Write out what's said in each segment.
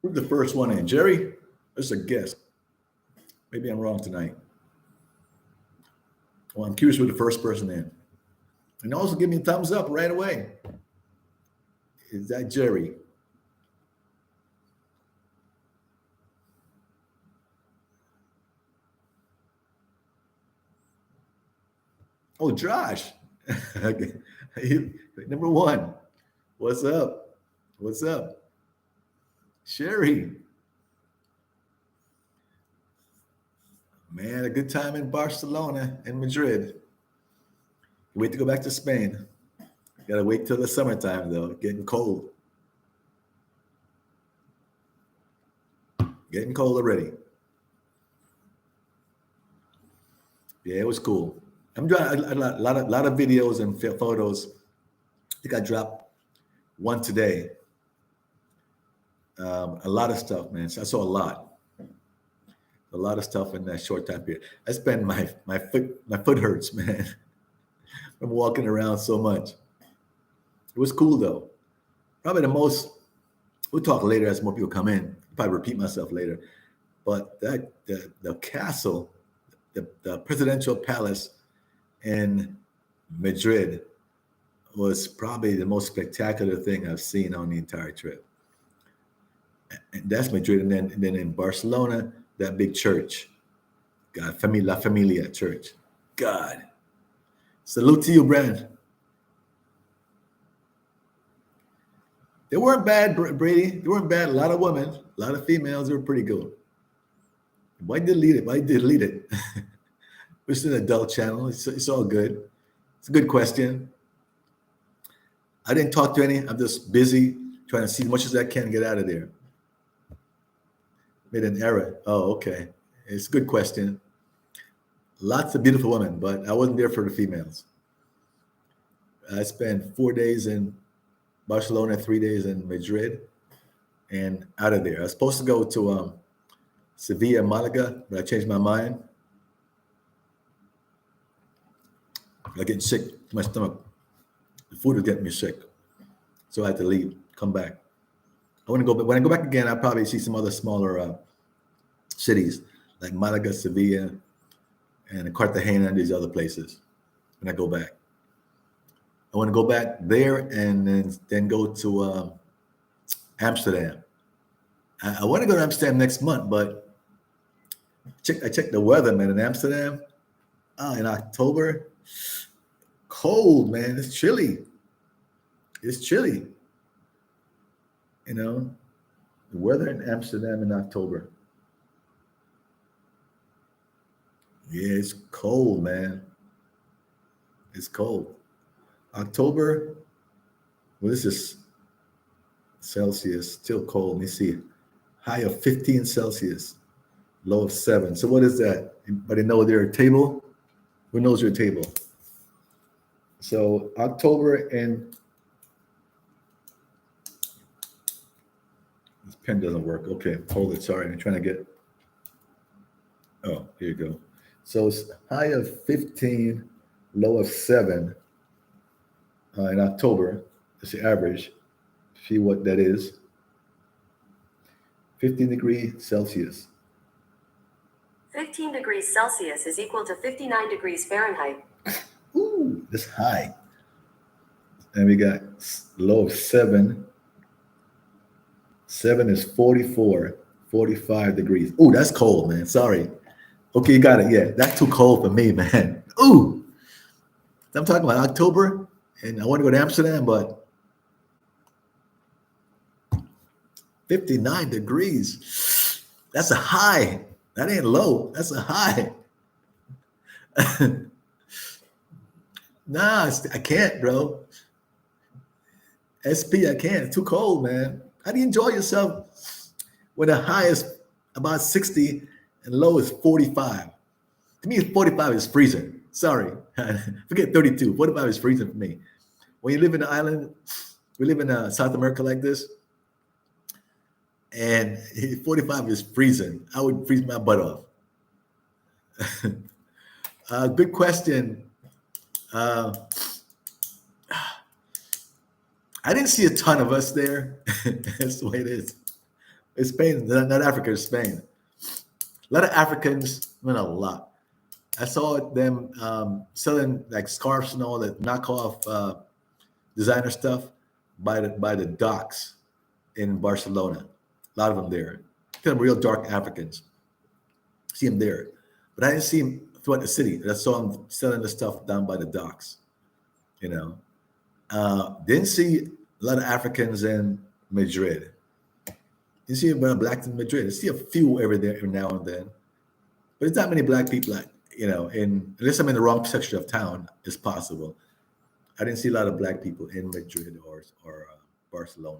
Who's the first one in? Jerry? That's a guess. Maybe I'm wrong tonight. Well, I'm curious who the first person in. And also give me a thumbs up right away. Is that Jerry? Oh, Josh. Okay. Number one. What's up? What's up? Sherry. Man, a good time in Barcelona and Madrid. Wait to go back to Spain. Gotta wait till the summertime though. Getting cold. Getting cold already. Yeah, it was cool. I'm doing a lot of videos and photos. I think I dropped one today. A lot of stuff, man. So I saw a lot of stuff in that short time period. I spent my foot hurts, man. I'm walking around so much. It was cool though. Probably the most. We'll talk later as more people come in. I'll probably repeat myself later. But that the castle, the presidential palace in Madrid was probably the most spectacular thing I've seen on the entire trip. And that's Madrid, and then in Barcelona, that big church, God, La Familia Church. God, salute to you, Brand. They weren't bad, Brady. They weren't bad. A lot of women, a lot of females. They were pretty good. Why delete it? Why delete it? It's an adult channel. It's all good. It's a good question. I didn't talk to any. I'm just busy trying to see as much as I can get out of there. Made an error. Oh, okay. It's a good question. Lots of beautiful women, but I wasn't there for the females. I spent 4 days in Barcelona, 3 days in Madrid, and out of there. I was supposed to go to Sevilla, Malaga, but I changed my mind. I was getting sick to my stomach. The food was getting me sick. So I had to leave, come back. I want to go, but when I go back again, I'll probably see some other smaller cities like Malaga, Sevilla, and Cartagena, and these other places when I go back. I want to go back there and then go to Amsterdam. I want to go to Amsterdam next month, but I checked the weather, man, in Amsterdam. In October, cold, man. It's chilly. It's chilly. You know, the weather in Amsterdam in October. Yeah, it's cold, man. It's cold. October, well, this is Celsius, still cold. Let me see. High of 15 Celsius, low of 7. So what is that? Anybody know their table? Who knows your table? So October and this pen doesn't work. Okay, hold it. Sorry, I'm trying to get. Oh, here you go. So it's high of 15, low of 7 in October. That's the average. See what that is. 15 degrees Celsius. 15 degrees Celsius is equal to 59 degrees Fahrenheit. Ooh, that's high. And we got low of 7. 7 is 44, 45 degrees. Ooh, that's cold, man. Sorry. Okay, you got it. Yeah, that's too cold for me, man. Ooh. I'm talking about October, and I want to go to Amsterdam, but 59 degrees. That's a high. That ain't low. That's a high. Nah, I can't, bro. SP, I can't. It's too cold, man. How do you enjoy yourself when the high is about 60 and low is 45? To me, 45 is freezing. Sorry. Forget 32. 45 is freezing for me. When you live in the island, we live in South America like this, and 45 is freezing. I would freeze my butt off. Good question. I didn't see a ton of us there. That's the way it is. It's Spain, not Africa, it's Spain. A lot of Africans, I mean, a lot. I saw them selling like scarves and all that knockoff designer stuff by the docks in Barcelona. A lot of them there. Kind of real dark Africans. See them there, but I didn't see them throughout the city. I saw them selling the stuff down by the docks. You know, didn't see a lot of Africans in Madrid. You see about blacks in Madrid. I see a few every now and then, but it's not many black people. Like, in unless I'm in the wrong section of town, it's possible. I didn't see a lot of black people in Madrid or Barcelona.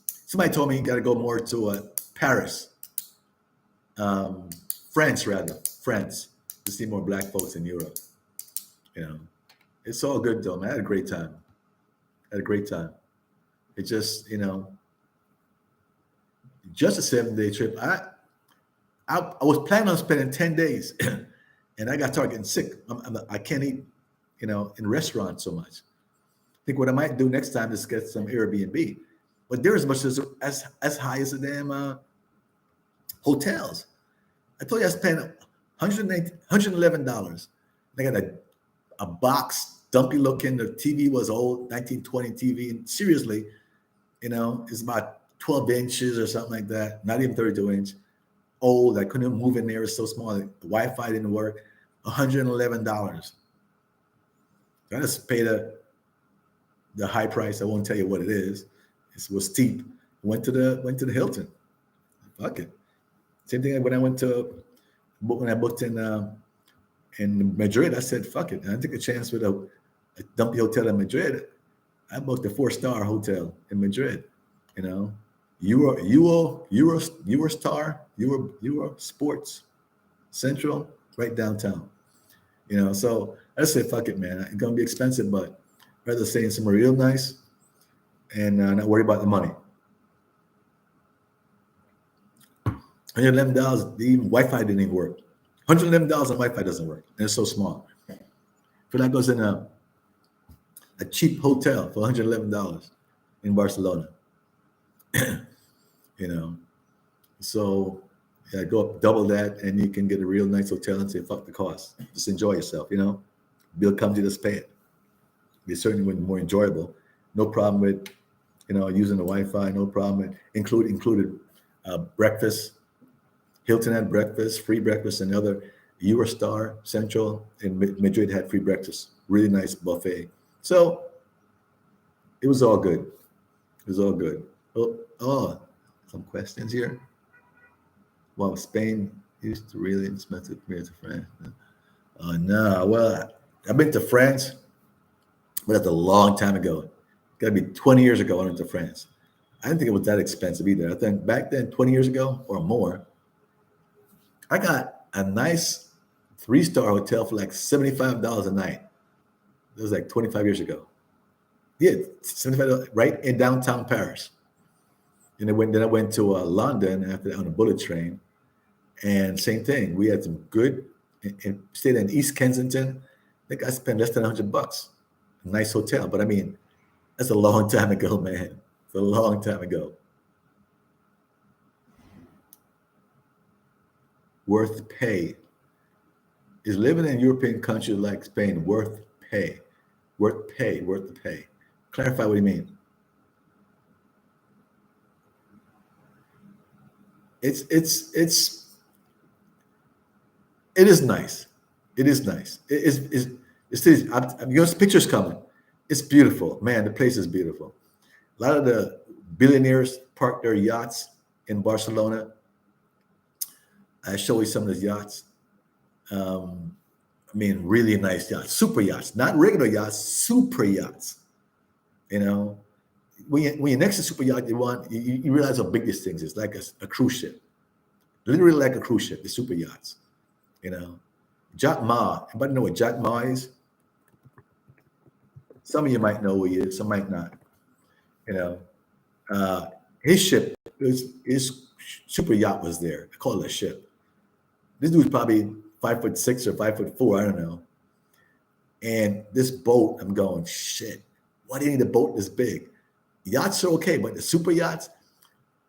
Somebody told me you got to go more to Paris, France rather, France, to see more black folks in Europe. You know, it's all good though, man. I had a great time. I had a great time. It just, just a 7-day trip. I was planning on spending 10 days, and I got started getting sick. I can't eat, in restaurants so much. I think what I might do next time is get some Airbnb. But they're as much as high as the damn hotels. I told you I spent $111. I got a box, dumpy looking. The TV was old, 1920 TV. And seriously, it's about 12 inches or something like that. Not even 32 inch. Old. I couldn't move in there. It's so small. The Wi-Fi didn't work. $111. I just paid the high price. I won't tell you what it is. It was steep. Went to the Hilton. Fuck it. Same thing when I booked in Madrid. I said fuck it. I took a chance with a dumpy hotel in Madrid. I booked a 4-star hotel in Madrid. Eurostar, Euro Sports Central, right downtown. So I said fuck it, man. It's gonna be expensive, but rather stay in somewhere real nice and not worry about the money. $111, even Wi-Fi didn't even work. $111 on Wi-Fi doesn't work, and it's so small. I feel like I was in a cheap hotel for $111 in Barcelona. So yeah, go up double that, and you can get a real nice hotel and say fuck the cost. Just enjoy yourself. Bill comes, you just pay it. It certainly would be more enjoyable. No problem with using the Wi-Fi. No problem with included breakfast. Hilton had breakfast, free breakfast, and other Eurostar Central in Madrid had free breakfast. Really nice buffet. So it was all good. It was all good. Oh, some questions here. Well, Spain used to really expensive compared to France. No. Well, I've been to France, but that's a long time ago. Got to be 20 years ago I went to France. I didn't think it was that expensive either. I think back then, 20 years ago or more, I got a nice 3-star hotel for like $75 a night. It was like 25 years ago. Yeah, $75 right in downtown Paris. And then I went to London after on a bullet train, and same thing. We had some good, and stayed in East Kensington. I think I spent less than $100. A nice hotel, but I mean, that's a long time ago, man. It's a long time ago. Worth pay. Is living in European countries like Spain worth pay? Worth the pay. Clarify what you mean. It is nice. It is nice. Your pictures coming. It's beautiful, man. The place is beautiful. A lot of the billionaires park their yachts in Barcelona. I show you some of those yachts. Really nice yachts, super yachts, not regular yachts, super yachts. When you're next to super yacht, you realize how big this thing is. It's like a cruise ship, literally like a cruise ship. The super yachts, Jack Ma. Anybody know what Jack Ma is? Some of you might know who he is, some might not. His ship, his super yacht was there. I call it a ship. This dude's probably 5'6" or 5'4", I don't know. And this boat, I'm going, shit, why do you need a boat this big? Yachts are okay, but the super yachts,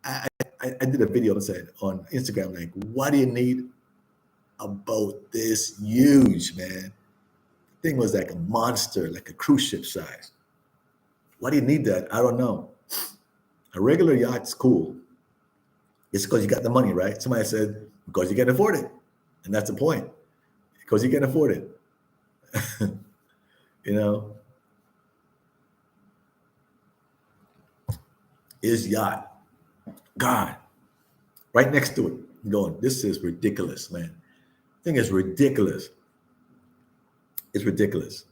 I I did a video and said on Instagram, like, what do you need a boat this huge, man? The thing was like a monster, like a cruise ship size. Why do you need that? I don't know. A regular yacht's cool. It's because you got the money, right? Somebody said, because you can afford it. And that's the point. Because you can afford it. You know, his yacht, God, right next to it. I'm going, this is ridiculous, man. Thing is ridiculous. It's ridiculous.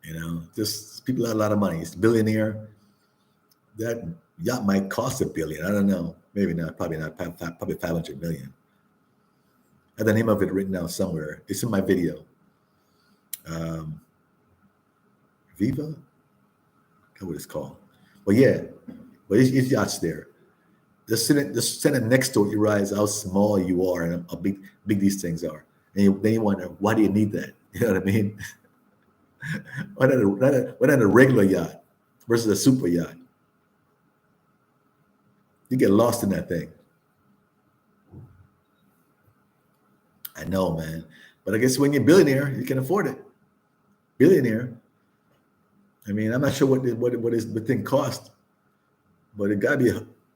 You know, just people have a lot of money. It's a billionaire. That yacht might cost $1 billion. I don't know. Maybe not. Probably not. Probably 500 million. I have the name of it written down somewhere. It's in my video. Viva? I forget what it's called. Well, yeah. But his yacht's there. Just sitting next to it, you realize how small you are and how big these things are. And then you wonder, why do you need that? You know what I mean? Why not a regular yacht versus a super yacht? You get lost in that thing. I know, man. But I guess when you're a billionaire, you can afford it. Billionaire. I mean, I'm not sure what the thing cost, but it got to be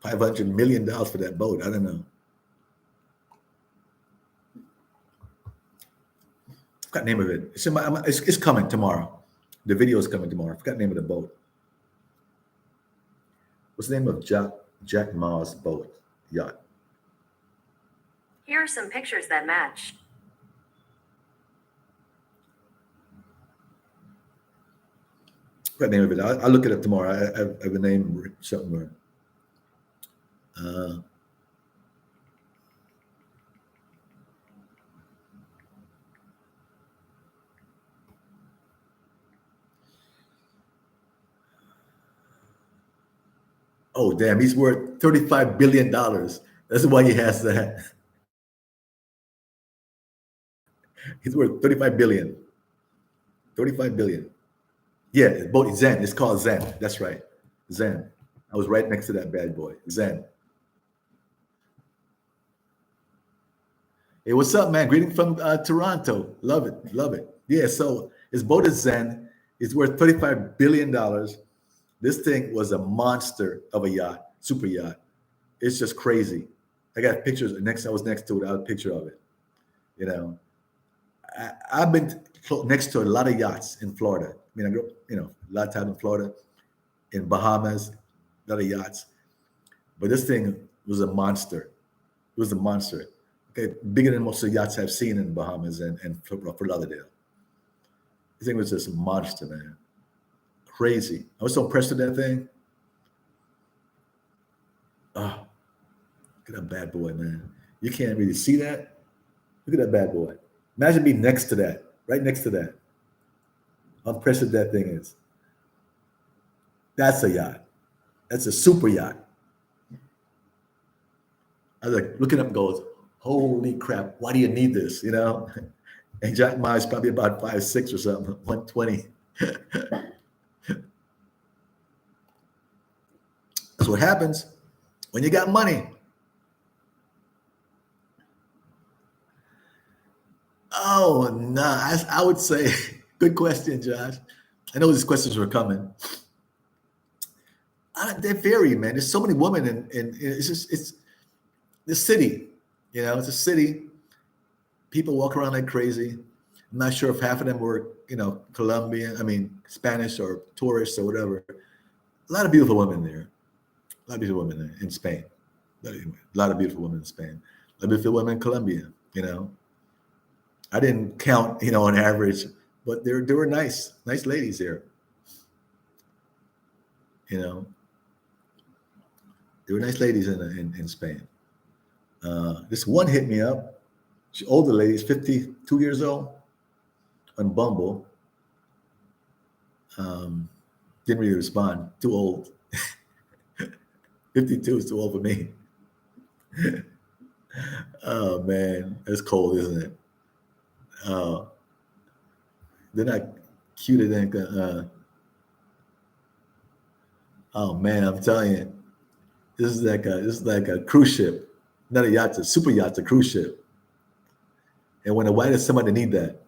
$500 million for that boat. I don't know. I forgot the name of it. It's coming tomorrow. The video is coming tomorrow. I forgot the name of the boat. What's the name of Jack Ma's boat yacht? Here are some pictures that match. I forgot the name of it. I'll look it up tomorrow. I have a name somewhere. Oh, damn, he's worth $35 billion. That's why he has that. He's worth 35 billion. 35 billion. Yeah, the boat is Zen. It's called Zen. That's right. Zen. I was right next to that bad boy. Zen. Hey, what's up, man? Greeting from Toronto. Love it. Love it. Yeah, so his boat is Zen. It's worth $35 billion. This thing was a monster of a yacht, super yacht. It's just crazy. I got pictures. I was next to it. I have a picture of it. You know, I've been next to a lot of yachts in Florida. I mean, I grew up, a lot of time in Florida, in Bahamas, a lot of yachts. But this thing was a monster. It was a monster. Okay, bigger than most of the yachts I've seen in Bahamas and Fort Lauderdale. This thing was just a monster, man. Crazy. I was so impressed with that thing. Oh, look at that bad boy, man. You can't really see that. Look at that bad boy. Imagine being next to that, right next to that. How impressive that thing is. That's a yacht. That's a super yacht. I was like looking up and goes, holy crap, why do you need this? And Jack Ma is probably about 5'6" or something, 120. That's what happens when you got money. Oh, no, I would say, good question, Josh. I know these questions were coming. They vary, man. There's so many women and it's the city, it's a city. People walk around like crazy. I'm not sure if half of them were, Spanish or tourists or whatever. A lot of beautiful women there. A lot of beautiful women in Spain. A lot of beautiful women in Spain. A lot of beautiful women in Colombia, I didn't count, on average, but there were nice ladies there. There were nice ladies in Spain. This one hit me up. She's older lady, 52 years old, on Bumble. Didn't really respond. Too old. 52 is too old for me. Oh man, that's cold, isn't it? They're not cuter than. Oh man, I'm telling you. This is like a cruise ship, not a yacht, it's a super yacht, it's a cruise ship. And when why does somebody need that?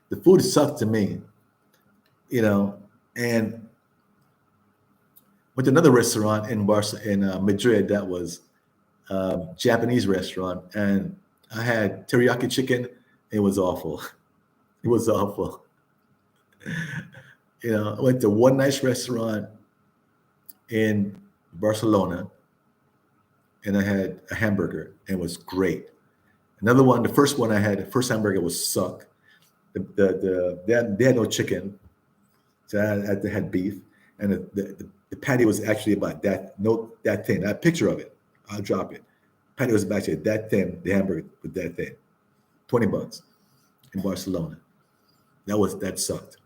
The food sucked to me, you know. And went to another restaurant in Madrid that was Japanese restaurant, and I had teriyaki chicken. It was awful. It was awful. You know, I went to one nice restaurant in Barcelona, and I had a hamburger, and it was great. Another one, the first one I had, the first hamburger was suck. They had no chicken, so I had beef, and the patty was actually about that thin. I have a picture of it. I'll drop it. Patty was actually that thin. The hamburger was that thin. $20 in Barcelona. That sucked.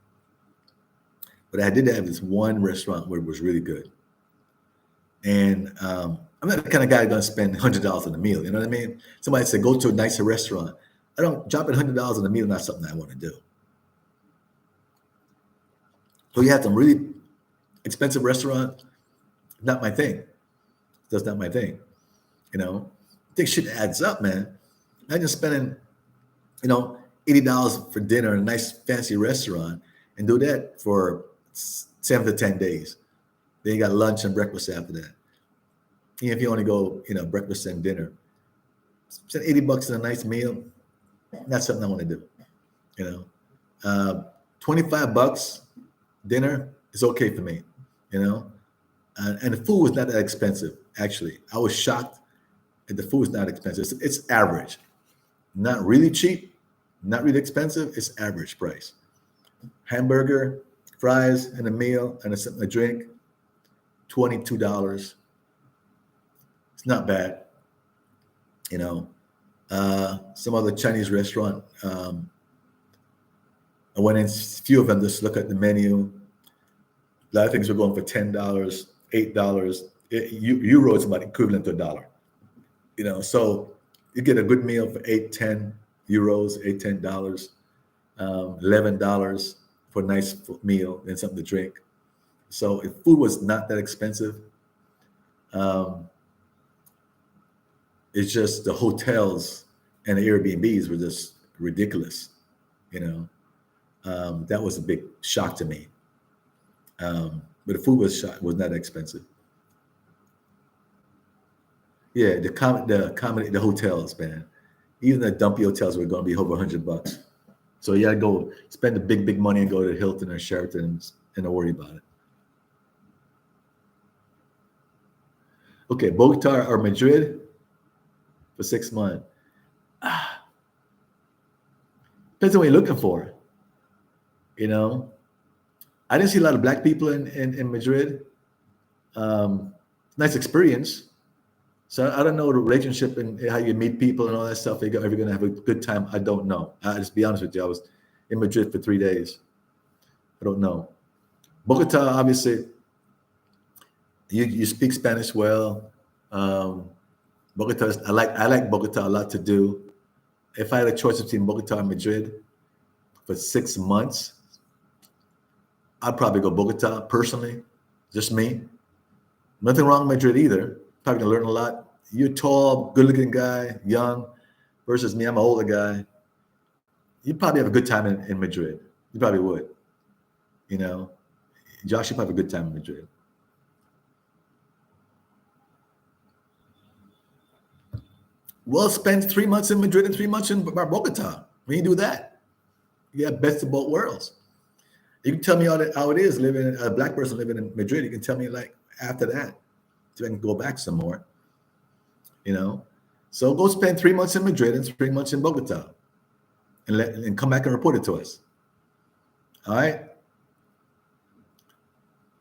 But I did have this one restaurant where it was really good. And I'm not the kind of guy gonna spend $100 on a meal. You know what I mean? Somebody said go to a nicer restaurant. I don't dropping $100 on a meal. Not something I want to do. So you have some really expensive restaurant. Not my thing. That's not my thing. You know, I think shit adds up, man. Imagine spending, $80 for dinner in a nice fancy restaurant and do that for 7 to 10 days. Then you got lunch and breakfast after that. Even if you only go, breakfast and dinner, spend $80 on a nice meal. That's something I want to do. 25 dinner is okay for me. And the food was not that expensive. Actually, I was shocked that the food is not expensive. It's average, not really cheap, not really expensive. It's average price. Hamburger, fries, and a meal and a drink, $22. It's not bad. Some other Chinese restaurant. I went in, a few of them, just look at the menu. A lot of things were going for $10, $8. Euro is about equivalent to $1. So you get a good meal for 8, 10 euros, $8, $10, $11 for a nice meal and something to drink. So if food was not that expensive, it's just the hotels and the Airbnbs were just ridiculous. That was a big shock to me. But the food was not expensive. Yeah, the hotels, man. Even the dumpy hotels were going to be over $100. So you got to go spend the big money and go to Hilton or Sheraton and don't worry about it. Okay, Bogota or Madrid for 6 months. Depends on what you're looking for. I didn't see a lot of black people in Madrid. Nice experience. So I don't know the relationship and how you meet people and all that stuff. Are you going to have a good time? I don't know. I'll just be honest with you. I was in Madrid for 3 days. I don't know. Bogota, obviously, you speak Spanish well. Bogota, I like Bogota a lot to do. If I had a choice between Bogota and Madrid for 6 months, I'd probably go Bogota personally, just me. Nothing wrong with Madrid either. Probably gonna learn a lot. You're tall, good-looking guy, young, versus me. I'm an older guy. You'd probably have a good time in Madrid. You probably would. Josh, you'd probably have a good time in Madrid. Well, spend 3 months in Madrid and 3 months in Bogota. When you do that, you have best of both worlds. You can tell me how it is living, a black person living in Madrid. You can tell me like after that, so I can go back some more. So go spend 3 months in Madrid and 3 months in Bogota, and come back and report it to us. All right.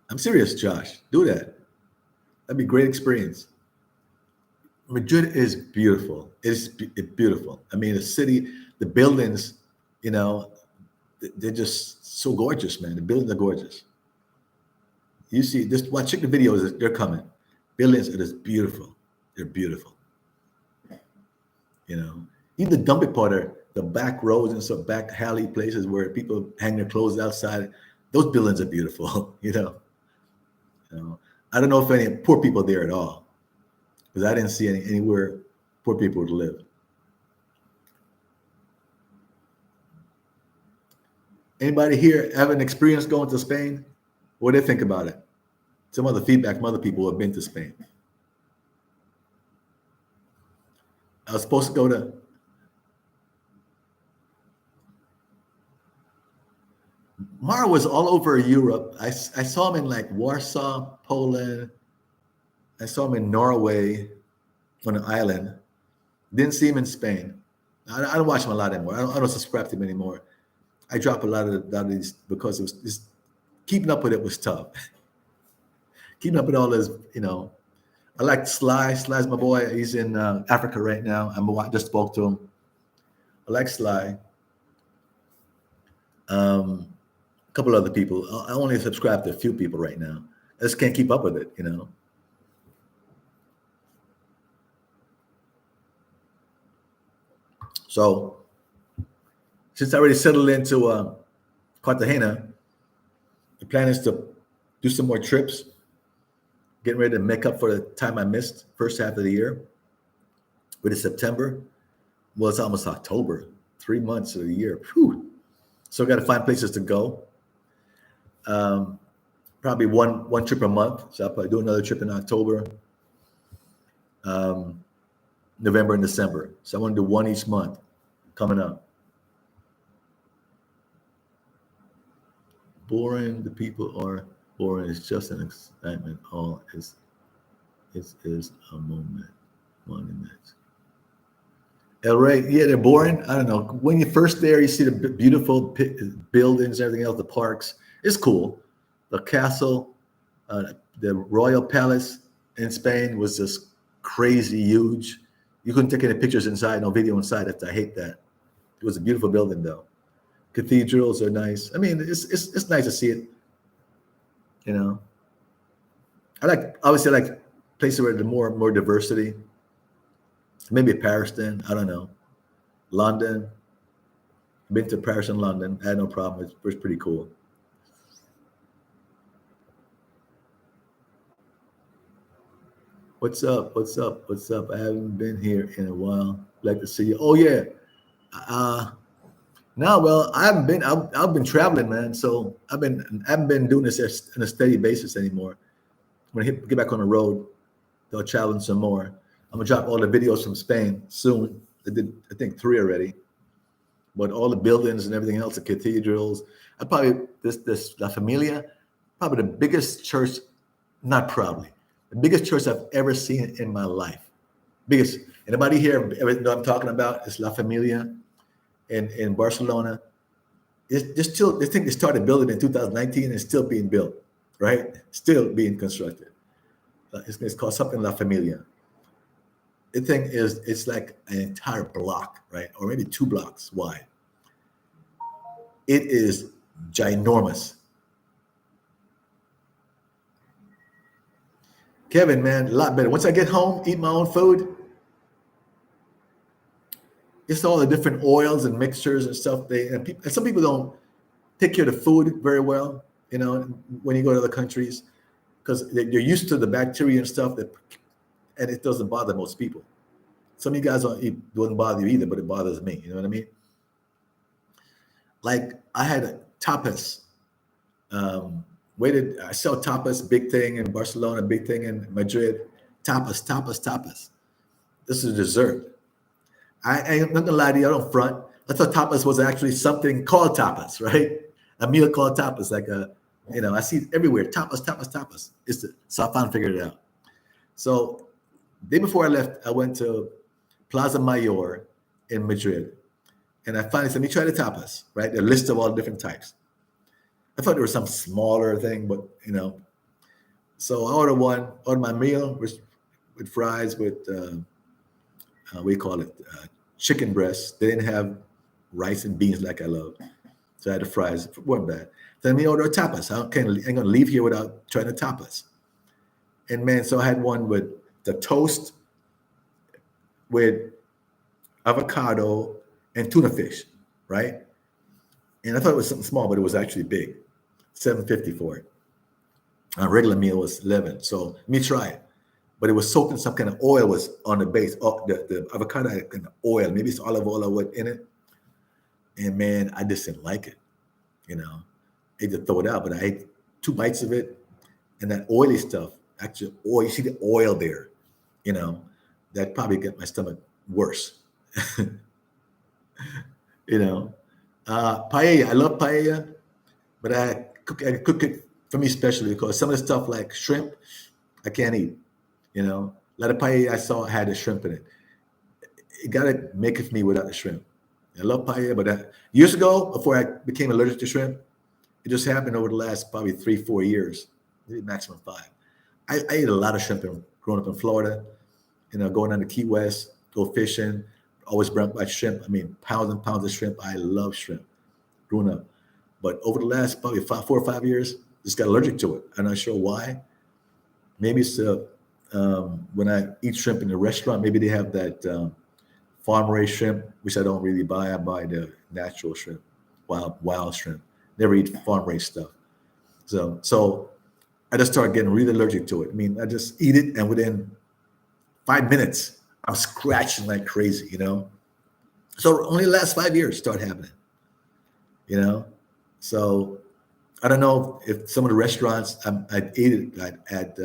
I'm serious, Josh. Do that. That'd be a great experience. Madrid is beautiful. It's beautiful. I mean, the city, the buildings, they're just so gorgeous, man. The buildings are gorgeous. You see, check the videos. They're coming. Buildings, it is beautiful. They're beautiful. Even the dumpy part, the back roads and some back alley places where people hang their clothes outside. Those buildings are beautiful. I don't know if any poor people there at all, because I didn't see anywhere poor people would live. Anybody here have an experience going to Spain? What do they think about it? Some other feedback from other people who have been to Spain. I was supposed to go to Mara was all over Europe. I saw him in like Warsaw, Poland. I saw him in Norway on an island. Didn't see him in Spain. I don't watch him a lot anymore. I don't subscribe to him anymore. I dropped a lot of these because it was just keeping up with it was tough. Keeping up with all this, I like Sly. Sly's my boy. He's in Africa right now. I just spoke to him. I like Sly. A couple other people. I only subscribe to a few people right now. I just can't keep up with it, So since I already settled into Cartagena, the plan is to do some more trips, getting ready to make up for the time I missed first half of the year. With September, well, it's almost October, 3 months of the year. Whew. So I got to find places to go. Probably one trip a month. So I'll probably do another trip in October, November, and December. So I want to do one each month coming up. Boring. The people are boring. It's just an excitement. All is a monument. El Rey, yeah, they're boring. I don't know. When you're first there, you see the beautiful buildings, everything else, the parks. It's cool. The castle, the royal palace in Spain was just crazy huge. You couldn't take any pictures inside, no video inside. I hate that. It was a beautiful building, though. Cathedrals are nice. I mean, it's nice to see it. Obviously I like places where there's more diversity. Maybe Paris then, I don't know. London. Been to Paris and London. I had no problem. It was pretty cool. What's up? I haven't been here in a while. Like to see you. Oh yeah. No, well, I haven't been. I've been traveling, man. So I haven't been doing this on a steady basis anymore. When I get back on the road, they'll travel some more. I'm gonna drop all the videos from Spain soon. I did, I think, 3 already. But all the buildings and everything else, the cathedrals. This La Familia, probably the biggest church, not probably, the biggest church I've ever seen in my life. Biggest. Anybody here ever know what I'm talking about? It's La Familia in Barcelona. It's still, they think they started building in 2019 and it's still being built, right? Still being constructed. It's called something La Familia. The thing is, it's like an entire block, right? Or maybe 2 blocks wide. It is ginormous. Kevin, man, a lot better. Once I get home, eat my own food, it's all the different oils and mixtures and stuff. And some people don't take care of the food very well, when you go to other countries, because they're used to the bacteria and stuff and it doesn't bother most people. Some of you guys it doesn't bother you either, but it bothers me. You know what I mean? Like I had tapas. I sell tapas, big thing in Barcelona, big thing in Madrid. Tapas. This is dessert. I'm not gonna lie to you, I don't front. I thought tapas was actually something called tapas, right? A meal called tapas, like I see it everywhere. Tapas. So I finally figured it out. So day before I left, I went to Plaza Mayor in Madrid. And I finally said, let me try the tapas, right? A list of all different types. I thought there was some smaller thing, but so I ordered my meal with fries with we call it chicken breast. They didn't have rice and beans like I love. So I had the fries, it wasn't bad. Then we ordered tapas. I ain't gonna leave here without trying the tapas. And man, so I had one with the toast with avocado and tuna fish, right? And I thought it was something small, but it was actually big. $7.50 for it. A regular meal was 11. So let me try it. But it was soaked in some kind of oil was on the base. Oh, the avocado had kind of oil. Maybe it's olive oil or what in it. And man, I just didn't like it. You know, I had to throw it out. But I ate 2 bites of it, and that oily stuff, actually, oil. You see the oil there. You know, that probably got my stomach worse. You know, paella. I love paella, but I cook it for me especially because some of the stuff like shrimp, I can't eat. You know, a lot of paella I saw had the shrimp in it. You gotta make it for me without the shrimp. I love paella, but years ago, before I became allergic to shrimp, it just happened over the last probably 3, 4 years, maybe maximum 5. I ate a lot of shrimp growing up in Florida. You know, going down to Key West, go fishing, always brought by shrimp. I mean, pounds and pounds of shrimp. I love shrimp growing up. But over the last probably 4 or 5 years, just got allergic to it. I'm not sure why. Maybe it's when I eat shrimp in a restaurant, maybe they have that farm raised shrimp, which I don't really buy. I buy the natural shrimp, wild shrimp. Never eat farm raised stuff. So I just started getting really allergic to it. I mean, I just eat it, and within 5 minutes, I'm scratching like crazy. You know. So only the last 5 years start happening. You know. So I don't know if some of the restaurants I ate it at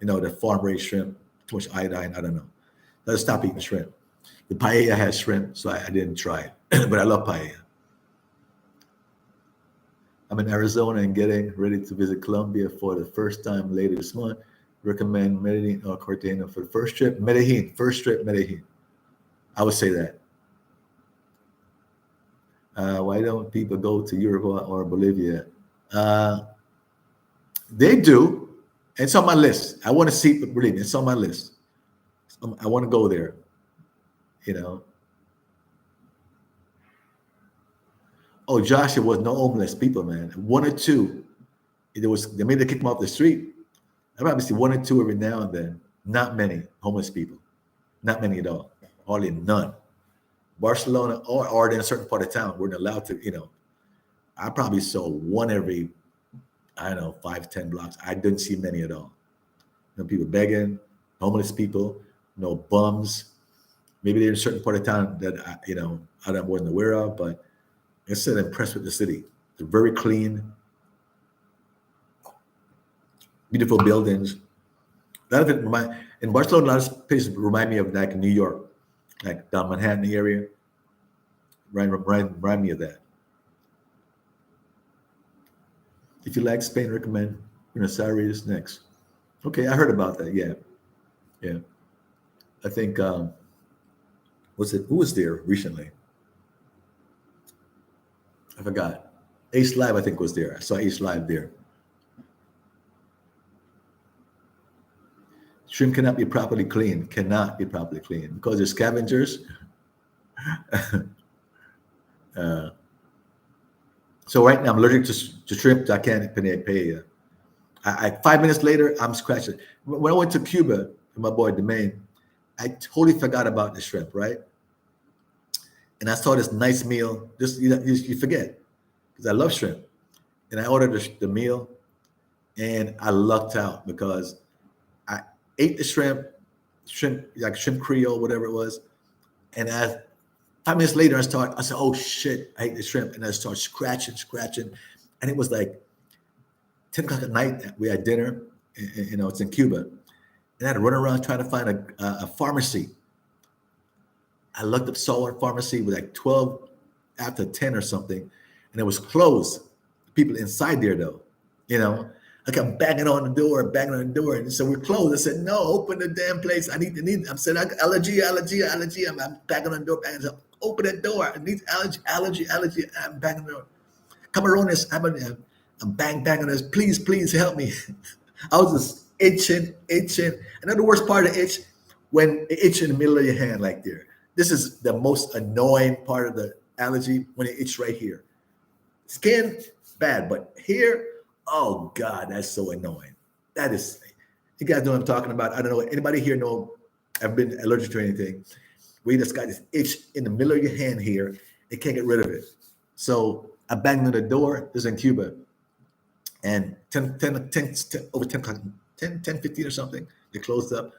you know, the farm raised shrimp, too much iodine. I don't know. Let's stop eating shrimp. The paella has shrimp, so I didn't try it, but I love paella. I'm in Arizona and getting ready to visit Colombia for the first time later this month. Recommend Medellin or Cartagena for the first trip. Medellin, first trip, Medellin. I would say that. Why don't people go to Uruguay or Bolivia? Uh, they do. It's on my list. I want to see, but believe me, it's on my list. I want to go there. You know. Oh, Josh, there was no homeless people, man. One or two. There was. They made to kick them off the street. I probably see one or two every now and then. Not many homeless people. Not many at all. Hardly none. Barcelona or in a certain part of town, we're not allowed to. You know, I probably saw one every, I don't know, 5, 10 blocks. I didn't see many at all. No people begging, homeless people, no bums. Maybe they're in a certain part of town that you know I wasn't aware of, but I said impressed with the city. They're very clean, beautiful buildings. A lot of it in Barcelona. A lot of places remind me of like New York, like down Manhattan area. Remind me of that. If you like Spain, recommend Buenos Aires next. Okay, I heard about that. Yeah, yeah. I think was it who was there recently? I forgot. Ace Live, I think, was there. I saw Ace Live there. Shrimp cannot be properly cleaned. Cannot be properly cleaned because they're scavengers. uh, so right now I'm allergic to shrimp. I can't pay. I 5 minutes later I'm scratching. When I went to Cuba with my boy Domain, I totally forgot about the shrimp, right? And I saw this nice meal. Just you forget because I love shrimp, and I ordered the meal, and I lucked out because I ate the shrimp like shrimp Creole, whatever it was, and 5 minutes later I said, oh shit, I ate the shrimp, and I started scratching, and it was like 10 o'clock at night. We had dinner, you know, it's in Cuba, and I had to run around trying to find a pharmacy. I looked up Solar Pharmacy with like 12 after 10 or something, and it was closed. People inside there though, you know. I kept banging on the door, and so we're closed. I said, "No, open the damn place. I need." I said, "Allergy." I'm banging on the door, banging up. Open the door. I need allergy. I'm banging on the door. Camarones, I'm banging this. Please help me. I was just itching. And then the worst part of the itch, when it itch in the middle of your hand, like there. This is the most annoying part of the allergy when it itch right here. Skin, bad, but here, oh God, that's so annoying. That is, you guys know what I'm talking about. I don't know. Anybody here know I've been allergic to anything? We just got this itch in the middle of your hand here. They can't get rid of it. So I banged on the door. This is in Cuba. And 10 over 10 o'clock, 10:15 or something, they closed up,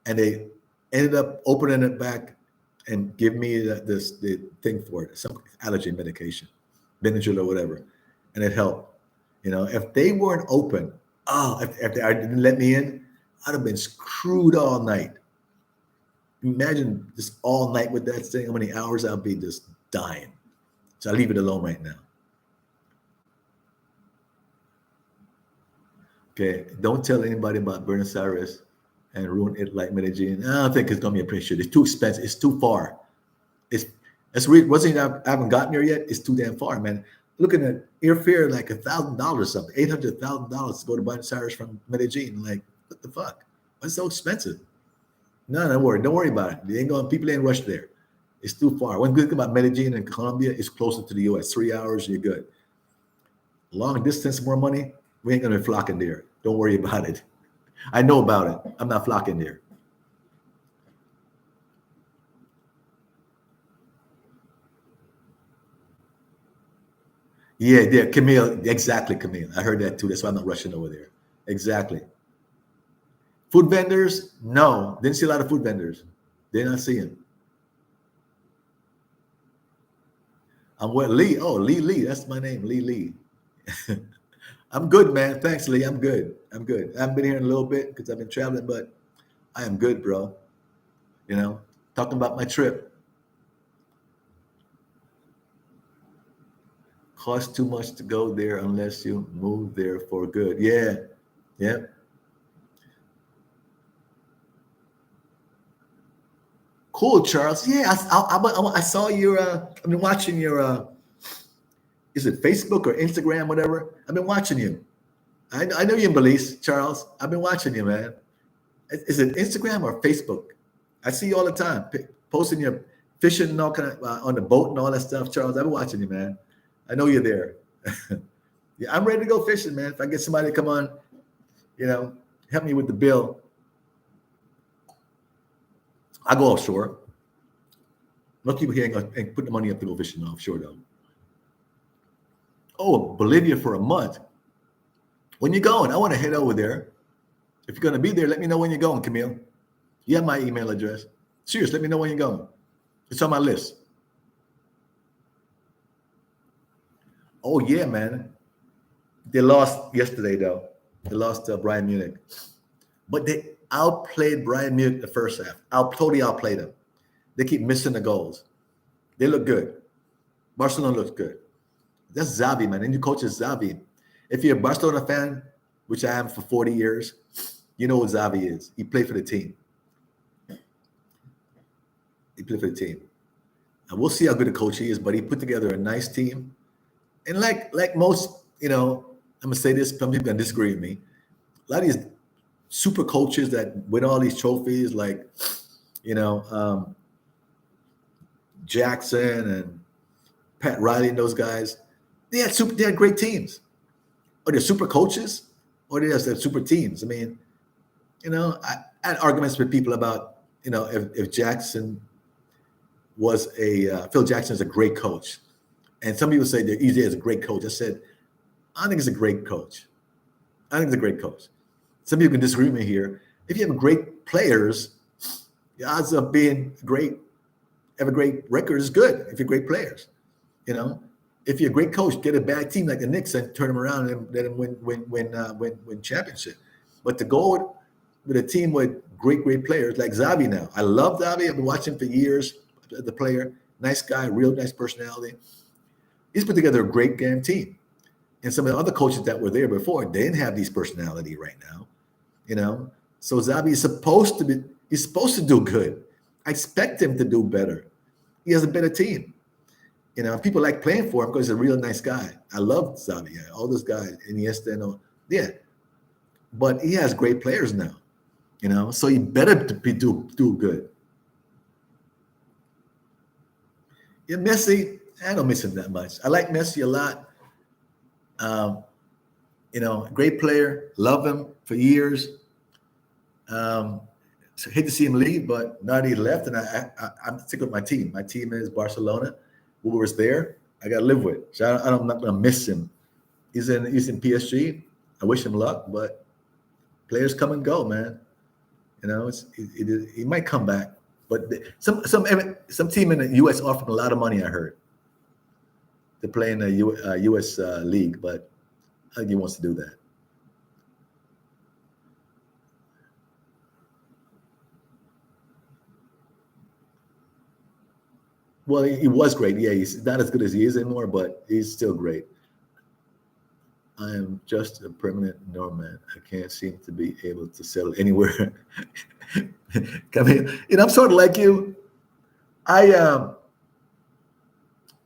and they ended up opening it back and give me the thing for it, some allergy medication, Benadryl or whatever, and it helped. If they weren't open, if they didn't let me in, I'd have been screwed all night. Imagine just all night with that thing, how many hours I'll be just dying. So I leave it alone right now. Okay, don't tell anybody about Buenos Aires and ruin it like Medellin. I don't think it's gonna be appreciated. It's too expensive. It's too far. It's wasn't I haven't gotten there yet. It's too damn far, man. Looking at airfare like $1,000 something, $800,000 to go to Buenos Aires from Medellin. Like, what the fuck? What's so expensive? No, don't worry about it. They ain't going. People ain't rushed there. It's too far. One good thing about Medellin and Colombia is closer to the U.S. 3 hours, you're good. Long distance, more money. We ain't gonna be flocking there. Don't worry about it. I know about it. I'm not flocking there. Yeah, Camille. Exactly, Camille. I heard that too. That's why I'm not rushing over there. Exactly. Food vendors? No. Didn't see a lot of food vendors. Did not see them. I'm with Lee. Oh, Lee. That's my name, Lee. I'm good, man. Thanks, Lee. I'm good. I haven't been here in a little bit because I've been traveling, but I am good, bro. Talking about my trip. Costs too much to go there unless you move there for good. Yeah. Cool, Charles. Yeah, I saw your. I've been watching your. Is it Facebook or Instagram, whatever? I've been watching you. I know you're in Belize, Charles. I've been watching you, man. Is it Instagram or Facebook? I see you all the time posting your fishing and all kind of on the boat and all that stuff, Charles. I've been watching you, man. I know you're there. Yeah, I'm ready to go fishing, man. If I get somebody to come on, help me with the bill, I go offshore. Most people here ain't putting the money up to go fishing offshore, though. Oh, Bolivia for a month. When you going? I want to head over there. If you're going to be there, let me know when you're going, Camille. You have my email address. Serious, let me know when you're going. It's on my list. Oh, yeah, man. They lost yesterday, though. They lost Bayern Munich. But they outplayed Bayern Munich the first half. Totally outplayed them. They keep missing the goals. They look good. Barcelona looks good. That's Xavi, man. And your coach is Xavi. If you're a Barcelona fan, which I am for 40 years, you know what Xavi is. He played for the team. And we'll see how good a coach he is, but he put together a nice team. And like most, I'm going to say this, some people can disagree with me. A lot of these super coaches that win all these trophies, like, Jackson and Pat Riley and those guys, they had great teams. Or they're super coaches, or they're super teams. I mean, I had arguments with people about, if Jackson was Phil Jackson is a great coach. And some people say that Easy is a great coach. I said, I think he's a great coach. Some people can disagree with me here. If you have great players, the odds of being great, have a great record is good if you're great players. If you're a great coach, get a bad team like the Knicks and turn them around and let them win championship. But to go with a team with great players like Xavi now. I love Xavi. I've been watching him for years. The player, nice guy, real nice personality. He's put together a great damn team. And some of the other coaches that were there before, they didn't have these personality right now. So Xavi is supposed to do good. I expect him to do better. He has a better team. People like playing for him because he's a real nice guy. I love Xavi. All those guys, Iniesta and all. Yeah. But he has great players now. So he better do good. Yeah, Messi, I don't miss him that much. I like Messi a lot. Great player, love him for years. So hate to see him leave, but now that he left, and I'm sick with my team. My team is Barcelona. Who was there, I got to live with. So I'm not going to miss him. He's in PSG. I wish him luck, but players come and go, man. You know, he might come back, but some team in the U.S. offered a lot of money. I heard to play in the U.S. League, but I think he wants to do that. Well, he was great. Yeah, he's not as good as he is anymore, but he's still great. I am just a permanent nomad. I can't seem to be able to settle anywhere. Come here. I'm sort of like you. I'm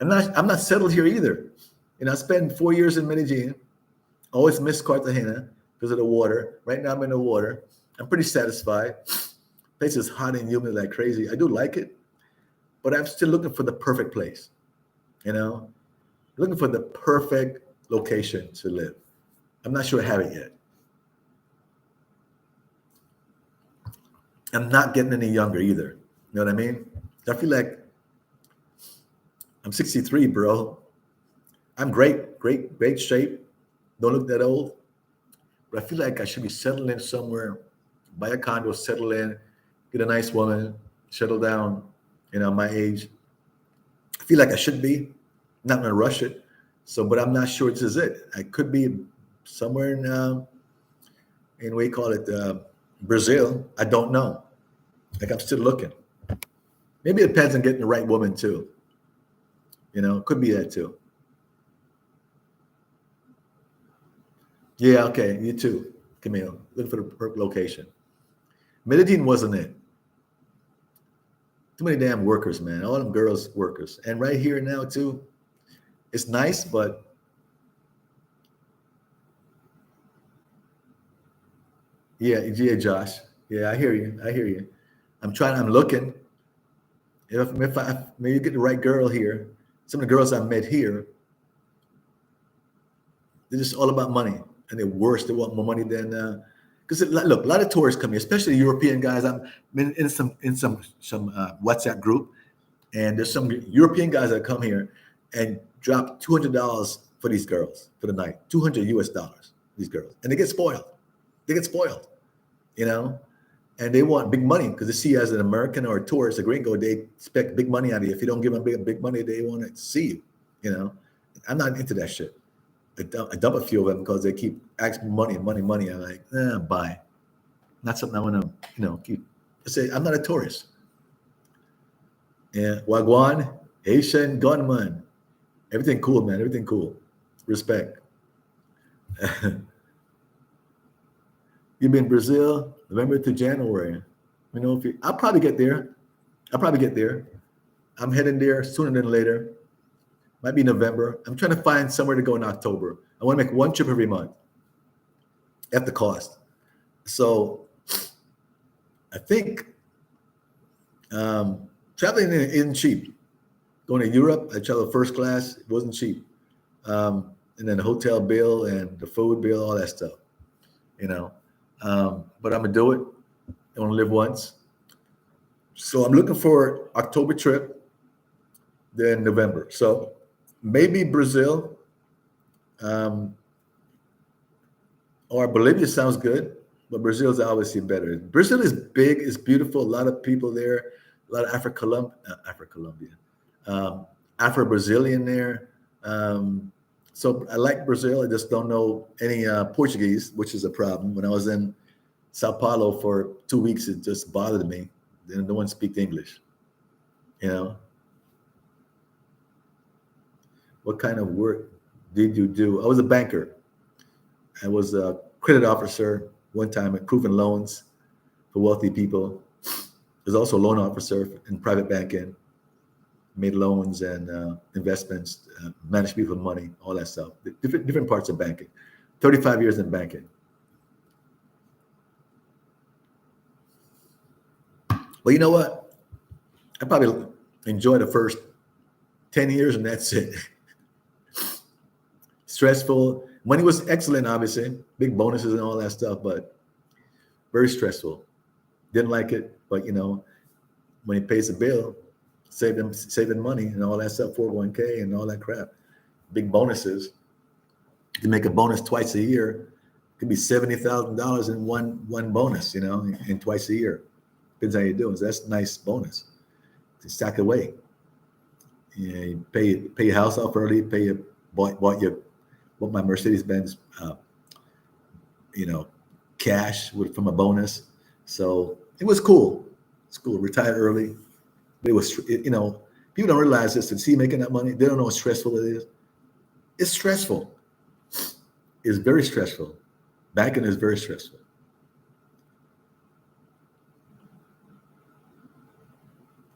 not settled here either. I spent 4 years in Medellin. Always miss Cartagena because of the water. Right now I'm in the water. I'm pretty satisfied. Place is hot and humid like crazy. I do like it, but I'm still looking for the perfect place. Looking for the perfect location to live. I'm not sure I have it yet. I'm not getting any younger either. You know what I mean? I feel like I'm 63, bro. I'm great shape. Don't look that old. But I feel like I should be settling in somewhere, buy a condo, settle in, get a nice woman, settle down, my age. I feel like I should be. Not gonna rush it. So, but I'm not sure this is it. I could be somewhere in what you call it, Brazil. I don't know. Like I'm still looking. Maybe it depends on getting the right woman too. Could be that too. Yeah, okay, you too, Camille. Looking for the perfect location. Medellin wasn't it. Too many damn workers, man. All them girls workers. And right here now too, it's nice, but yeah, Josh. Yeah, I hear you. I'm looking. If I maybe get the right girl here, some of the girls I met here, they're just all about money, and they're worse. They want more money than because look, a lot of tourists come here, especially European guys. I'm in some WhatsApp group, and there's some European guys that come here and drop $200 for these girls for the night, $200 these girls, and they get spoiled. And they want big money because they see you as an American or a tourist, a gringo, they expect big money out of you. If you don't give them big money, they want to see you. I'm not into that shit. I dump a few of them because they keep asking money. I'm like, bye. Not something I want to, keep. I say, I'm not a tourist. Yeah, Wagwan, Asian gunman. Everything cool, man. Everything cool. Respect. You've been in Brazil, November to January. I'll probably get there. I'm heading there sooner than later. Might be November. I'm trying to find somewhere to go in October. I want to make one trip every month at the cost. So I think traveling isn't cheap. Going to Europe, I traveled first class. It wasn't cheap. And then the hotel bill and the food bill, all that stuff. But I'm gonna do it. I want to live once. So I'm looking for October trip, then November. So maybe Brazil or Bolivia sounds good, but Brazil is obviously better. Brazil is big, it's beautiful, a lot of people there, a lot of Afro-Brazilian there. So I like Brazil. I just don't know any Portuguese, which is a problem. When I was in Sao Paulo for 2 weeks, it just bothered me. No one speaks English. What kind of work did you do? I was a banker. I was a credit officer one time at Proven Loans for wealthy people. I was also a loan officer in private banking. Made loans and investments, managed people's money, all that stuff. Different parts of banking. 35 years in banking. Well, you know what? I probably enjoyed the first 10 years and that's it. Stressful. Money was excellent, obviously. Big bonuses and all that stuff, but very stressful. Didn't like it, but when he pays the bill, saving money and all that stuff, 401k and all that crap. Big bonuses. You make a bonus twice a year. Could be $70,000 in one bonus, and twice a year. Depends how you do it. So that's a nice bonus to stack away. You pay your house off early. Bought my Mercedes Benz, cash from a bonus. So it was cool. It's cool. Retired early, but it was people don't realize this. And see, making that money, they don't know how stressful it is. It's stressful. It's very stressful. Banking is very stressful.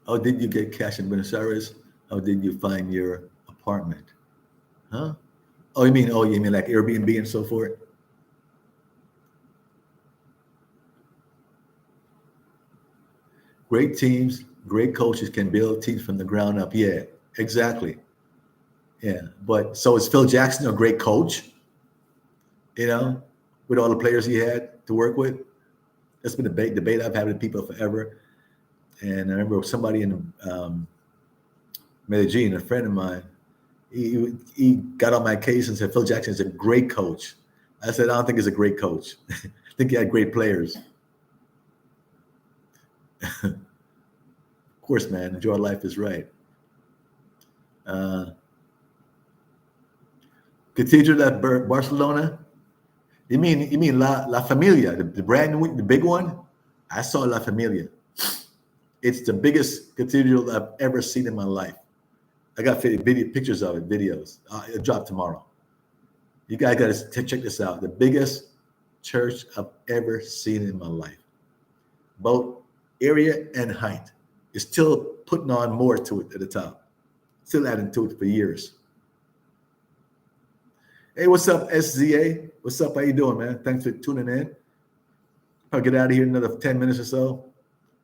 How did you get cash in Buenos Aires? How did you find your apartment? Huh? You mean like Airbnb and so forth? Great teams, great coaches can build teams from the ground up. Yeah, exactly. Yeah. But so is Phil Jackson a great coach? With all the players he had to work with? That's been a debate I've had with people forever. And I remember somebody in Medellin, a friend of mine, he got on my case and said, Phil Jackson is a great coach. I said, I don't think he's a great coach. I think he had great players. Of course, man, enjoy life is right. Cathedral at Barcelona? You mean La Familia, the brand new, the big one? I saw La Familia. It's the biggest cathedral I've ever seen in my life. I got pictures of it, videos. It'll drop tomorrow. You guys got to check this out. The biggest church I've ever seen in my life. Both area and height. It's still putting on more to it at the top. Still adding to it for years. Hey, what's up, SZA? What's up? How you doing, man? Thanks for tuning in. I'll get out of here in another 10 minutes or so.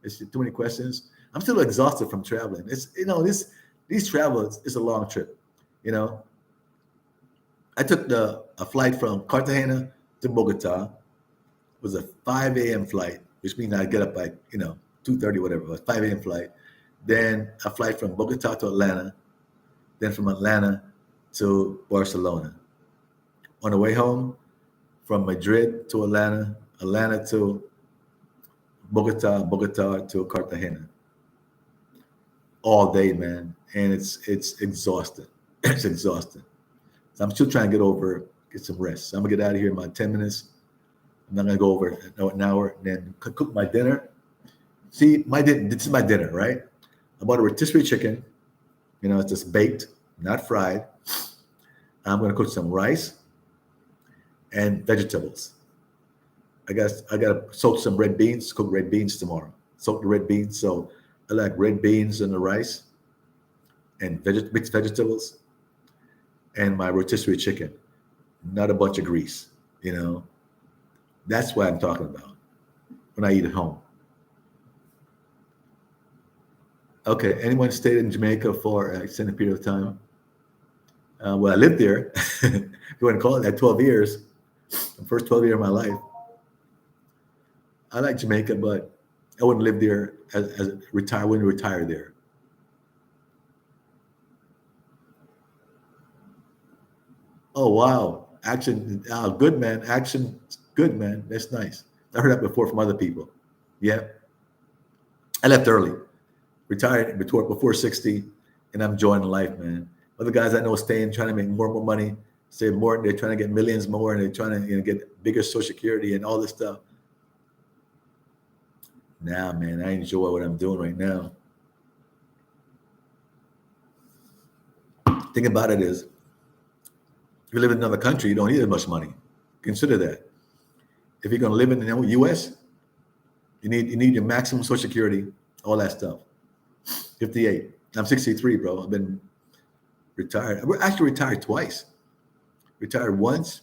It's too many questions. I'm still exhausted from traveling. It's these travels is a long trip. I took a flight from Cartagena to Bogota. It was a 5 a.m. flight, which means I get up by 2:30, whatever. It was 5 a.m. flight. Then a flight from Bogota to Atlanta. Then from Atlanta to Barcelona. On the way home, from Madrid to Atlanta, Atlanta to Bogota, Bogota to Cartagena. All day, man, and it's exhausting. It's exhausting. So I'm still trying to get some rest. So I'm gonna get out of here in about 10 minutes. I'm not gonna go over an hour, and then cook my dinner. See, this is my dinner, right? I bought a rotisserie chicken. It's just baked, not fried. I'm gonna cook some rice and vegetables. I got to soak some red beans, cook red beans tomorrow. Soak the red beans. So I like red beans and the rice and mixed vegetables and my rotisserie chicken. Not a bunch of grease, That's what I'm talking about when I eat at home. Okay, anyone stayed in Jamaica for an extended period of time? Well, I lived there, if you want to call it that, 12 years, the first 12 years of my life. I like Jamaica, but I wouldn't live there as retire. I wouldn't retire there. Oh wow, action! Good man, action, good man. That's nice. I heard that before from other people. Yeah, I left early, retired before 60, and I'm enjoying life, man. Other guys I know staying, trying to make more and more money, save more. They're trying to get millions more, and they're trying to get bigger Social Security and all this stuff. Nah, man, I enjoy what I'm doing right now. Thing about it is, if you live in another country, you don't need as much money. Consider that. If you're going to live in the U.S., you need your maximum Social Security, all that stuff. 58. I'm 63, bro. I've been retired. We're actually retired twice. Retired once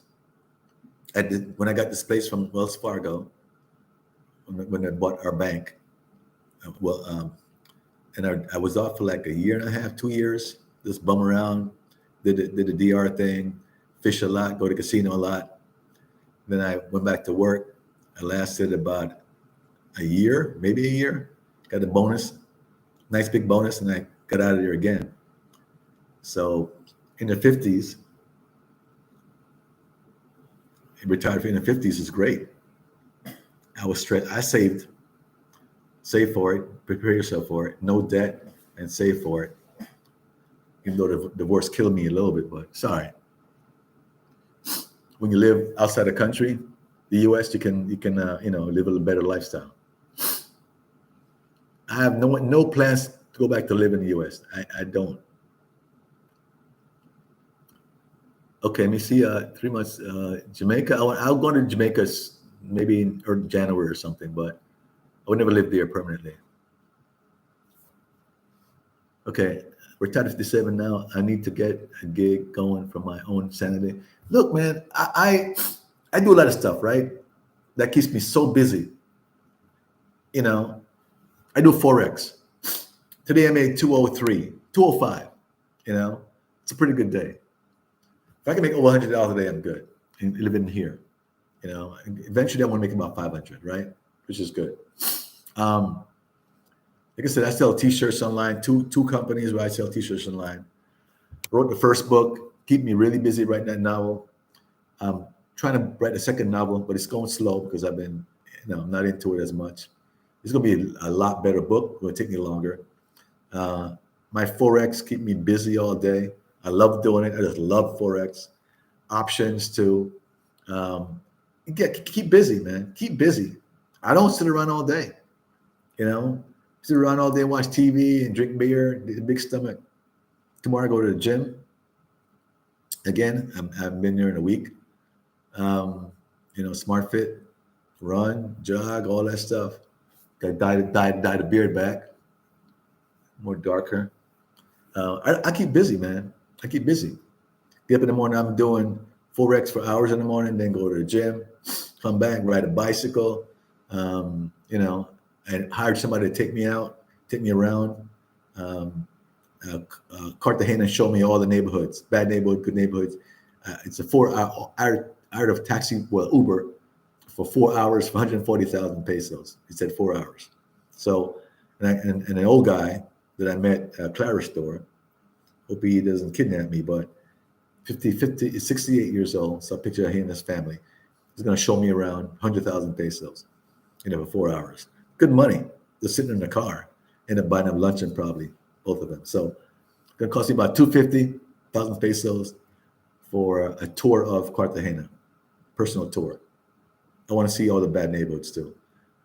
when I got displaced from Wells Fargo, when they bought our bank. And I was off for like a year and a half, 2 years. Just bum around, did the DR thing, fish a lot, go to casino a lot. Then I went back to work. I lasted about a year, maybe a year. Got a bonus, nice big bonus, and I got out of there again. So in the 50s, retired in the 50s is great. I was stressed. I save for it, prepare yourself for it, no debt, and save for it. Even though the divorce killed me a little bit, but sorry. When you live outside the country, the U.S., you can live a better lifestyle. I have no plans to go back to live in the U.S. I don't. Okay, let me see. 3 months, Jamaica. I'll go to Jamaica maybe in early January or something, but I would never live there permanently. Okay, retired at 57 now. I need to get a gig going for my own sanity. Look, man, I do a lot of stuff, right? That keeps me so busy. You know, I do Forex. Today I made 203, 205. You know, it's a pretty good day. If I can make over $100 a day, I'm good. And living here, you know, eventually I want to make about 500, right? Which is good. Like I said, I sell T-shirts online. Two companies where I sell T-shirts online. Wrote the first book. Keep me really busy writing that novel. I'm trying to write a second novel, but it's going slow because I've been, I'm not into it as much. It's going to be a lot better book. It's going to take me longer. My Forex keep me busy all day. I love doing it. I just love Forex. Options too. Keep busy, man. Keep busy. I don't sit around all day. Sit around all day and watch TV and drink beer, big stomach. Tomorrow I go to the gym. Again, I haven't been there in a week. Smart Fit, run, jog, all that stuff. Got dye the beard back, more darker. I keep busy, man. I keep busy. Get up in the morning, I'm doing Forex for hours in the morning, then go to the gym, come back, ride a bicycle, and hired somebody to take me out, take me around. Cartagena showed me all the neighborhoods, bad neighborhood, good neighborhoods. It's a 4-hour out of taxi, Uber, for 4 hours for 140,000 pesos. He said 4 hours. So, and an old guy that I met at a Clara store, hope he doesn't kidnap me, but 68 years old. So I picture him and his family. He's going to show me around 100,000 pesos, for 4 hours. Good money. They're sitting in the car, end up buying them luncheon probably, both of them. So it's going to cost me about 250,000 pesos for a tour of Cartagena, personal tour. I want to see all the bad neighborhoods too.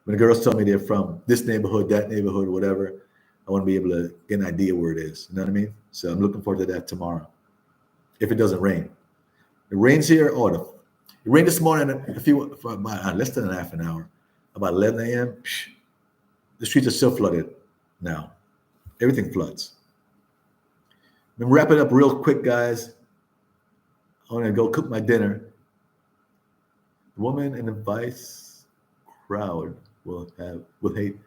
When the girls tell me they're from this neighborhood, that neighborhood, whatever, I want to be able to get an idea where it is. You know what I mean? So I'm looking forward to that tomorrow. If it doesn't rain. It rains here. It rained this morning for about less than half an hour. About 11 a.m. The streets are still flooded now. Everything floods. I'm gonna wrap it up real quick, guys. I'm gonna go cook my dinner. The woman in the vice crowd will hate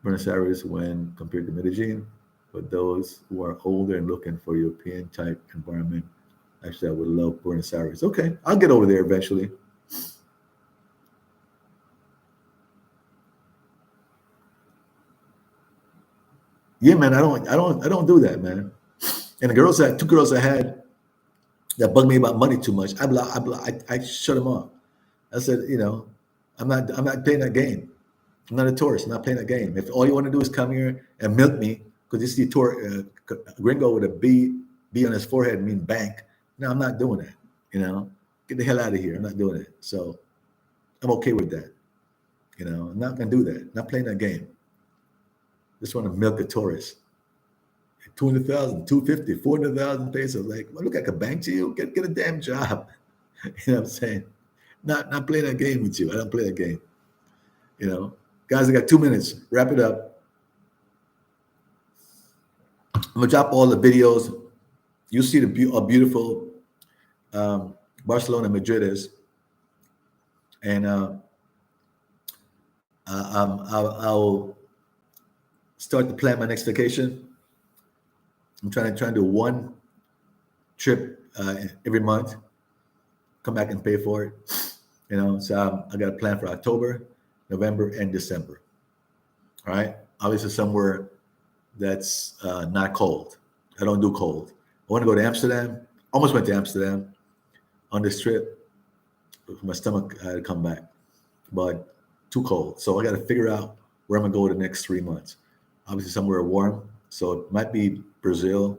Buenos Aires when compared to Medellin, but those who are older and looking for European type environment, actually I would love Buenos Aires. Okay, I'll get over there eventually. Yeah, man, I don't do that, man. And the two girls I had that bugged me about money too much, I shut them off. I said, I'm not playing that game. I'm not a tourist. I'm not playing that game. If all you want to do is come here and milk me, because you see gringo with a B on his forehead mean bank. No, I'm not doing that. Get the hell out of here. I'm not doing it. So I'm okay with that. I'm not gonna do that. I'm not playing that game. Just want to milk a tourist. 200,000, 250, 400,000 pesos. Like, I look like a bank to you. Get a damn job. You know what I'm saying? Not playing that game with you. I don't play that game. Guys, I got 2 minutes. Wrap it up. I'm gonna drop all the videos. You'll see how beautiful Barcelona, Madrid is, and I'll start to plan my next vacation. I'm trying to do one trip every month. Come back and pay for it. So I got a plan for October, November, and December. All right. Obviously, somewhere that's not cold. I don't do cold. I want to go to Amsterdam. Almost went to Amsterdam on this trip. my stomach had to come back, but too cold. So I got to figure out where I'm gonna go the next 3 months. Obviously, somewhere warm. So it might be Brazil,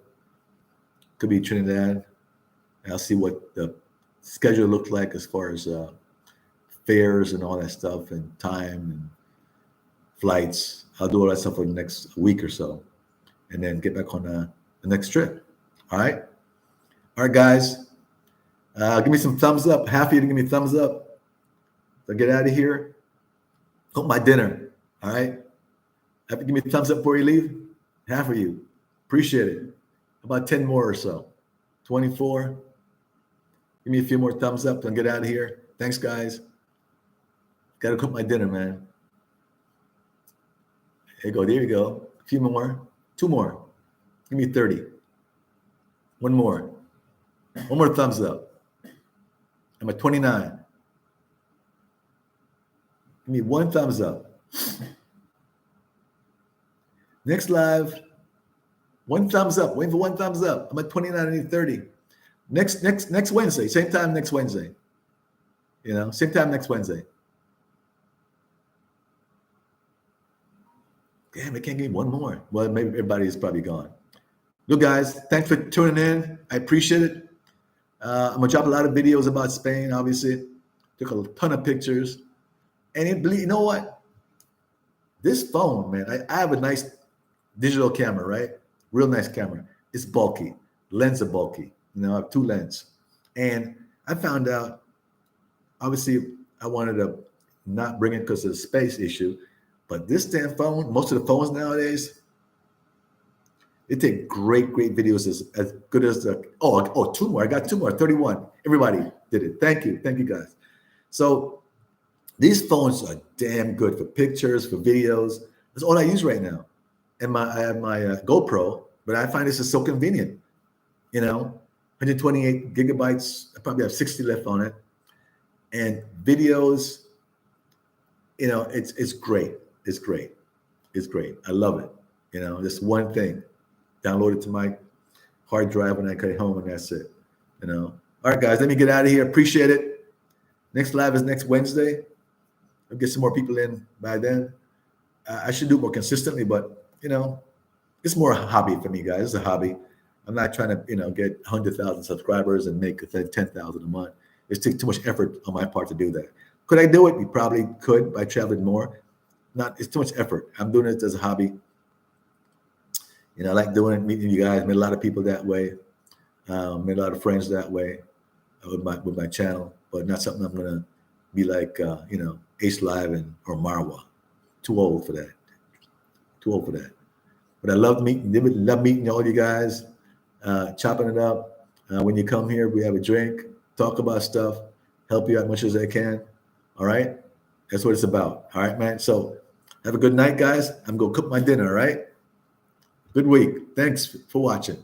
could be Trinidad. And I'll see what the schedule looked like as far as fares and all that stuff, and time and flights. I'll do all that stuff for the next week or so, and then get back on the next trip. All right, guys. Give me some thumbs up. Half of you to give me thumbs up. So get out of here. Cook my dinner. All right. Have to give me a thumbs up before you leave. Half of you. Appreciate it. About 10 more or so. 24. Give me a few more thumbs up and get out of here. Thanks, guys. Got to cook my dinner, man. There you go. There you go. A few more. 2 more. Give me 30. 1 more. 1 more thumbs up. I'm at 29. Give me 1 thumbs up. Next live, 1 thumbs up. Waiting for 1 thumbs up. I'm at 29. I need 30. Next Wednesday. Same time next Wednesday. Same time next Wednesday. Damn, I can't give 1 more. Well, maybe everybody is probably gone. Look, guys, thanks for tuning in. I appreciate it. I'm gonna drop a lot of videos about Spain. Obviously, took a ton of pictures, and you know what? This phone, man, I have a nice digital camera, right? Real nice camera. It's bulky. Lens are bulky. I have 2 lenses, and I found out. Obviously, I wanted to not bring it because of the space issue, but this damn phone, most of the phones nowadays, they take great videos as good as the 2 more. I got 2 more. 31. Everybody did it. Thank you, guys. So these phones are damn good for pictures, for videos. That's all I use right now. And I have my GoPro, but I find this is so convenient. 128 gigabytes. I probably have 60 left on it. And videos, it's great. It's great. It's great. I love it. This one thing. Download it to my hard drive when I get home, and that's it. All right, guys, let me get out of here. Appreciate it. Next live is next Wednesday. I'll get some more people in by then. I should do it more consistently, but it's more a hobby for me, guys. It's a hobby. I'm not trying to get 100,000 subscribers and make 10,000 a month. It's too much effort on my part to do that. Could I do it? We probably could by traveling more. It's too much effort. I'm doing it as a hobby. I like doing it, meeting you guys. Met a lot of people that way. Made a lot of friends that way with my channel, but not something I'm gonna be like Ace Live or Marwa. Too old for that. But I love meeting all you guys, chopping it up. When you come here, we have a drink, talk about stuff, help you out as much as I can. All right, that's what it's about. All right, man. So have a good night, guys. I'm gonna cook my dinner. All right. Good week. Thanks for watching.